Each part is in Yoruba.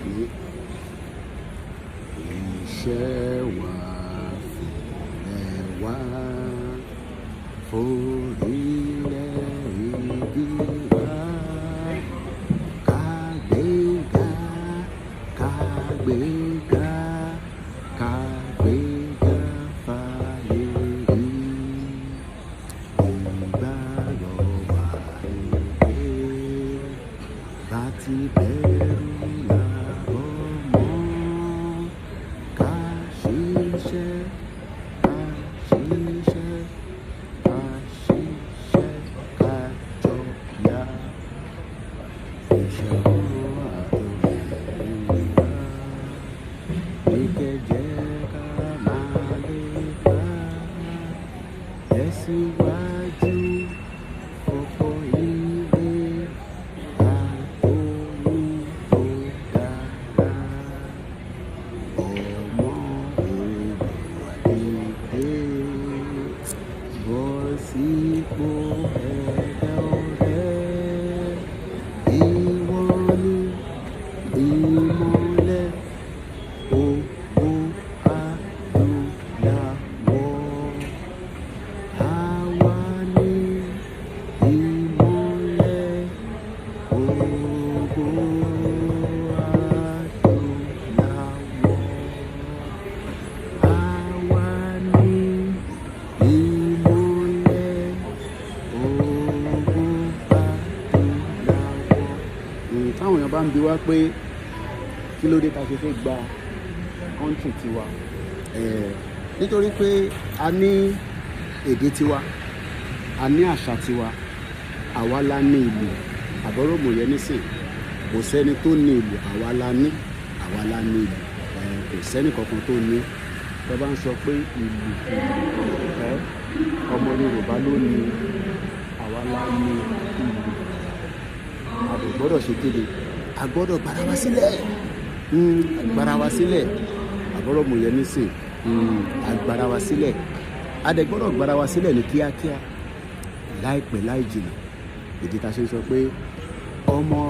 ní iṣẹ́ wa fìlẹ̀ wá forílẹ̀ ìdí wa kàgbéga kàgbéga kàgbéga fàyè rí ìgbàlọ́ wà lóde láti bẹ̀rù làbọ̀ mọ́ ká ṣiṣẹ́ ká ṣiṣẹ́ ká ṣiṣẹ́ ká jọyà iṣẹ́ ọwọ́ àtòlẹ́yìnwá ní kẹjẹ ká máa lè bá tẹ̀síwájú ọ̀pọ̀ ilé àtòlù tó dára ọmọ òwúwàdìdé bọ́ sípò ẹ̀dá ọ̀rẹ́ ìwọ ni ìmọ́lẹ̀ ògo adúláwọ̀ àwa ni ìmọ́lẹ̀ ògo adúláwọ̀ àwa ni ìmọ́lẹ̀ ògo adúláwọ̀. Táwọn èèyàn bá ń bi wá pé kí ló dé ta ṣe fẹ́ gba kọ́ńtì tiwa, nítorí pé a ní èdè tiwa, a ní àṣà tiwa, àwa la ní ìlú àbọ̀rọ̀mọ̀ yẹn nísìn kò sẹ́ni tó ní ìlú, àwa la ní ìlú, kò sẹ́ni kankan tó ní. Tó bá ń sọ pé ìlú ọmọ Yorùbá ló ní, àwa la ní ìlú. A kò gbọ́dọ̀ ṣe kéde, a gbọ́dọ̀ gbára wa sílẹ̀, gbára wa sílẹ̀ àbọ̀rọ̀mọ̀ yẹn nísìn, agbára wa sílẹ̀, a dẹ̀ gbọ́dọ̀ gbára wa sílẹ̀ ní kíákíá láìpẹ́ láì jìnnà. Ìdí ta ṣe ń sọ pé ọmọ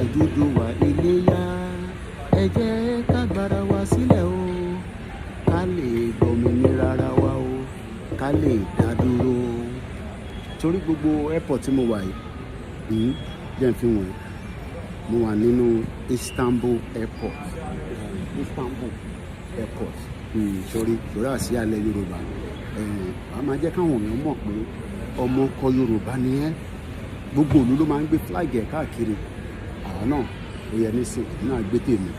Odùduwà Iléyá ẹ jẹ́ ká gbára wa sílẹ̀ o ká lè gbòmìnira ara wa o ká lè dá dúró. Torí gbogbo airport tí mo wà yìí jẹ́ n fi wọ̀nyí, mo wà nínú Istanbul airport, sórí àsí alẹ́ Yorùbá. A máa jẹ́ káwọn èèyàn mọ̀ pé ọmọ ọkọ Yorùbá ni ẹ́. Gbogbo ìlú ló máa ń gbé flag ẹ̀ káàkiri, àwa náà ó yẹ nísìn náà gbé tèmi,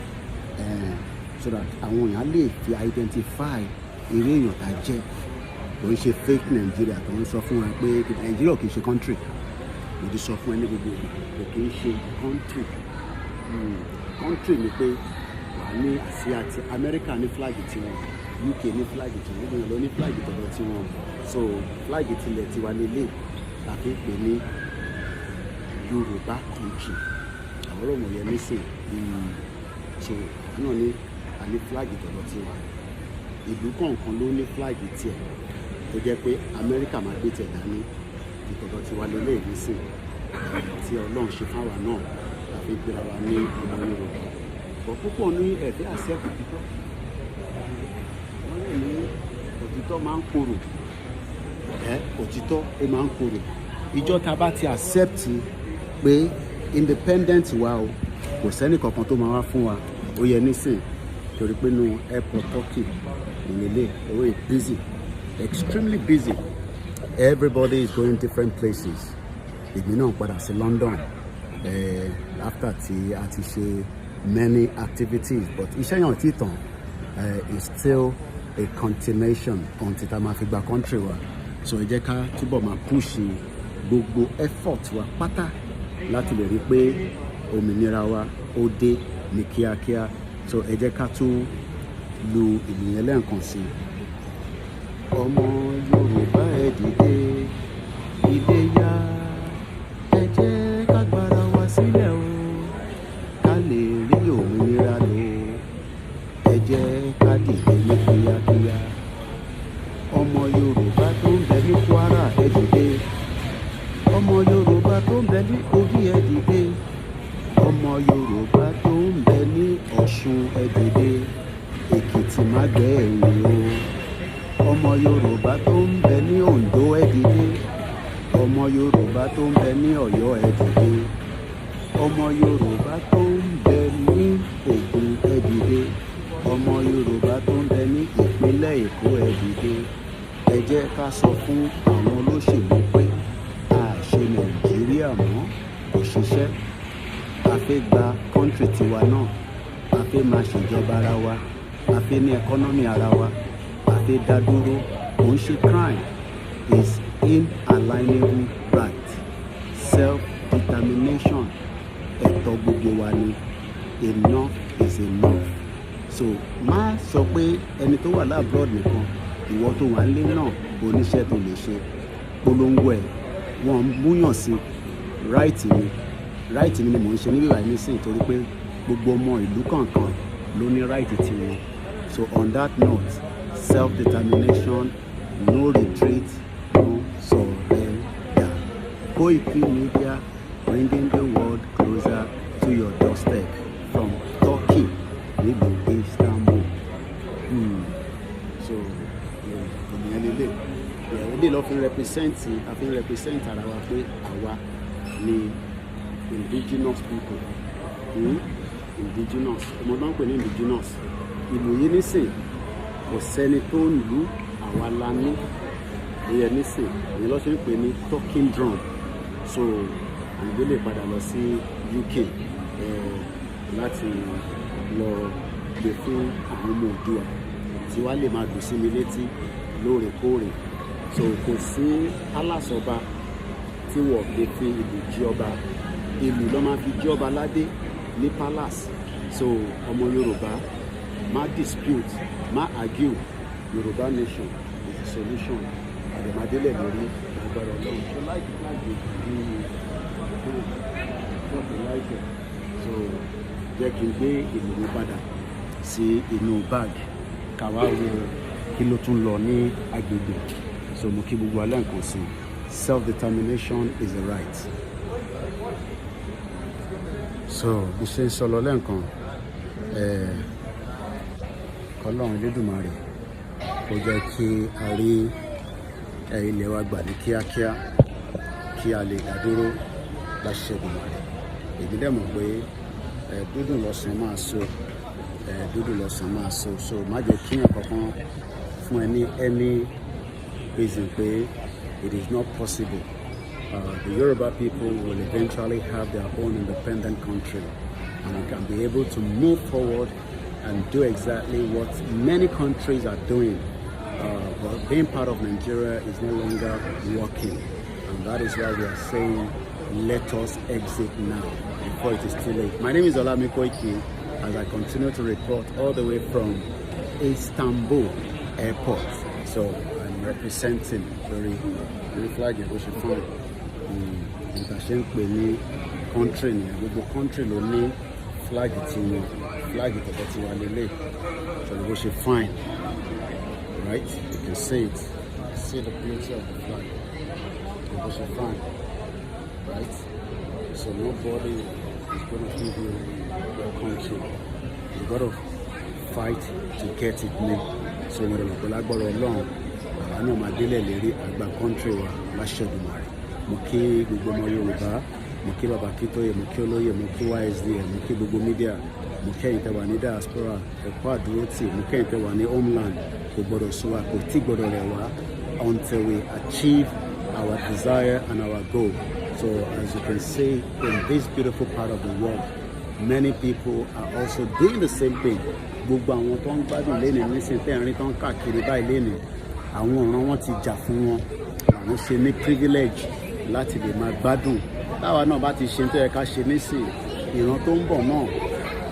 so that àwọn èèyàn lè fi identify eré èèyàn tá jẹ́. Kò ń ṣe fake Nigeria tó ń sọ fún wa pé Nigeria kì í ṣe country. Mo ti sọ fún ẹ ní gbogbo kò kì í ṣe country. Country ni pé wà ní Àsíá àti Amẹ́ríkà ní flag tiwọn, UK ní flag tiwọn, gbogbo èèyàn ló ní flag tọ̀dọ̀ tiwọn. So flag tilẹ̀ tiwa lélẹ̀ la fi ń pè ní Yorùbá country. Àwọn ọmọ yẹn nísìn so náà ní àní flag tọ̀dọ̀ tiwa. Ìlú kọ̀ọ̀kan ló ní flag tiẹ̀ tó jẹ́ pé Amẹ́ríkà máa gbé tiẹ̀ dání, ìtọ̀dọ̀ tiwa lélẹ̀ nísìn tí Ọlọ́run ṣe fáwa náà la fi gbéra wa ní ọmọ Yorùbá. Bọ̀ púpọ̀ ní ẹ̀fẹ́ àṣẹ́kù títọ́, wọ́n lè ní òtítọ́ máa ń korò, òtítọ́ ó máa ń korò. Ìjọ ta bá ti accept pé independent wa o kò sẹ́ni kankan tó máa wá fún wa, ó yẹ nísìn torí pé nínú airport Turkey ìlélẹ̀ owó is busy, extremely busy. Everybody is going different places. Èmi náà padà sí London after tí a ti ṣe many activities, but iṣẹ́ yẹn ò tí tàn, is still a continuation until tá máa fi gba country wa. So ẹ jẹ́ ká túbọ̀ máa push gbogbo effort wa pátá láti lè rí pé òmìnira wa ó dé ní kíákíá. So ẹ jẹ́ ká tún lu ìlú yẹn lẹ́ẹ̀kan sí. Ọmọ Yorùbá ẹ dìde, Iléyá ẹ jẹ́ ká gbára wa sílẹ̀ o ká lè rí òmìnira lò. Ẹ jẹ́ ká dìde ní kíákíá. Ọmọ Yorùbá tó ń bẹ ní Kwara ẹ dìde, ọmọ Yorùbá tó ń bẹ ní Kogi ẹ dìde, ọmọ Yorùbá tó ń bẹ ní Ọ̀ṣun gbẹ̀yìn o. Ọmọ Yorùbá tó ń bẹ ní Oǹdó ẹ dìde. Ọmọ Yorùbá tó ń bẹ ní Ọ̀yọ́ ẹ dìde. Ọmọ Yorùbá tó ń bẹ ní Ògùn ẹ dìde. Ọmọ Yorùbá tó ń bẹ ní ìpínlẹ̀ Èkó ẹ dìde. Ẹ jẹ́ ká sọ fún àwọn olóṣèlú pé a ṣe Nàìjíríà mọ́, kò ṣiṣẹ́. A fẹ́ gba kọ́ńtírì tiwa náà. A fẹ́ máa ṣèjọba ara wa. A fẹ́ ní ẹkọ́nọ́mì ara wa. A fẹ́ dá dúró. Kò ń ṣe crime. Is inalienable right. Self-determination. Ẹ̀tọ́ gbogbo wa ni. Enough is enough. So má sọ pé ẹni tó wà láàbúrọ̀d nìkan, ìwọ tó wà nílé náà oníṣẹ́ tó lè ṣe. Polongo ẹ̀ wọ́n múyàn sí right mi ni mò ń ṣe níbí báyìí nísìnyí torí pé gbogbo ọmọ ìlú kọ̀ọ̀kan ló ní right tiwọn. So on that note, self-determination, no retreat, no surrender. Koikimedia, bringing the world closer to your doorstep from Turkey, nílùú Istanbul. So ènìyàn lélẹ̀ ilé lọ́ fi represent ara wa pé àwa ni indigenous people. Indigenous ọmọ náà ń pè ní indigenous. Ìlú yìí nísìn kò sẹ́ni tó ń lù, àwa la ní ìyẹn nísìn èyí lọ́ ṣe ń pè ní talking drum. So àgbé lè padà lọ sí UK láti lọ gbé fún àwọn ọmọ Oòduà tí wàá lè máa dùn sí mi létí lóòrèkóòrè. So kò sí alásọba tí wọ́n gbé fi ìlú jí ọba. Ìlú ló máa fi jí ọba ládé ní palace. So ọmọ Yorùbá má dispute, má argue. Yorùbá nation is the solution. Àdèmàdélẹ̀ lórí agbára Ọlọ́run. So like it. So jẹ́ kí n gbé ìlú mi padà sí inú bag káwá wo kí ló tún lọ ní agbègbè. So mo kí gbogbo alẹ́ nǹkan sí. Self-determination is a right. So bí ṣe ń sọ lọ lẹ́ǹkan kọ́lọ́run Elédùmarè kó jẹ́ kí a rí ilẹ̀ wa gbà ní kíákíá kí a lè dá dúró láṣẹ Èdùmàrè. Èmi dẹ̀ mọ̀ pé dúdùn lọ́sàn máa so dúdùn lọ́sàn máa so. So má jẹ́ kíyàn kankan fún ẹ ní any reason pé it is not possible. The Yoruba people will eventually have their own independent country, and we can be able to move forward and do exactly what many countries are doing. But being part of Nigeria is no longer working, and that is why we are saying, let us exit now before it is too late. My name is OLAYOMI KOIKI, as I continue to report all the way from Istanbul airport. So I'm representing very flag in Ocean Front. Ìtàṣẹ́ ń pè ní country ní gbogbo country ló ní flag tiwọn, flag tọ̀tọ̀ tiwa lélẹ̀. So bó ṣe fine, right? You can see it, see the beauty of the flag. Bó ṣe fine, right? So nobody is going to give you your country. You got to fight to get it new. So mo rẹ̀ mọ̀ pé lágbọ́rọ̀ Ọlọ́run àwa náà máa délẹ̀ lérí àgbà country wa láṣẹ Èdùmàrè. Mo kí gbogbo ọmọ Yorùbá, mo kí bàbá Kítóyè, mo kí olóyè, mo kí YSDM, mo kí gbogbo media, mo kẹ́yìn tẹ́ wà ní diaspora, ẹ̀kọ́ àdúrótì, mo kẹ́yìn tẹ́ wà ní homeland. Kò gbọdọ̀ sú wa, kò tí gbọdọ̀ rẹ̀ wá until we achieve our desire and our goal. So as you can see, in this beautiful part of the world, many people are also doing the same thing. Gbogbo àwọn tó ń gbádùn léni nísìnyí tẹ́ ẹ̀rín tó ń káàkiri báyìí léni, àwọn ọ̀ràn wọn ti jà fún wọn, àwọn ṣe ní privilege láti lè máa gbádùn. Táwa náà bá ti ṣe tó yẹ ká ṣe nísìnyí, ìran tó ń bọ̀ náà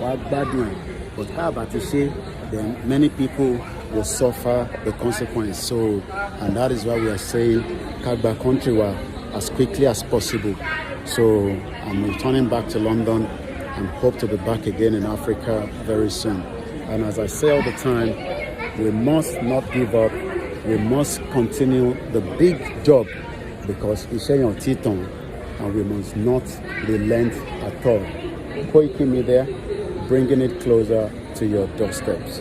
wá gbádùn ẹ̀. But tá a bá ti ṣe, then many people will suffer the consequence. So, and that is why we are saying ká gba country wa as quickly as possible. So I'm returning back to London and hope to be back again in Africa very soon. And as I say all the time, we must not give up. We must continue the big job because iṣẹ́ yẹn ò tí tán, and we must not relent at all. Koikimedia, bringing it closer to your doorsteps.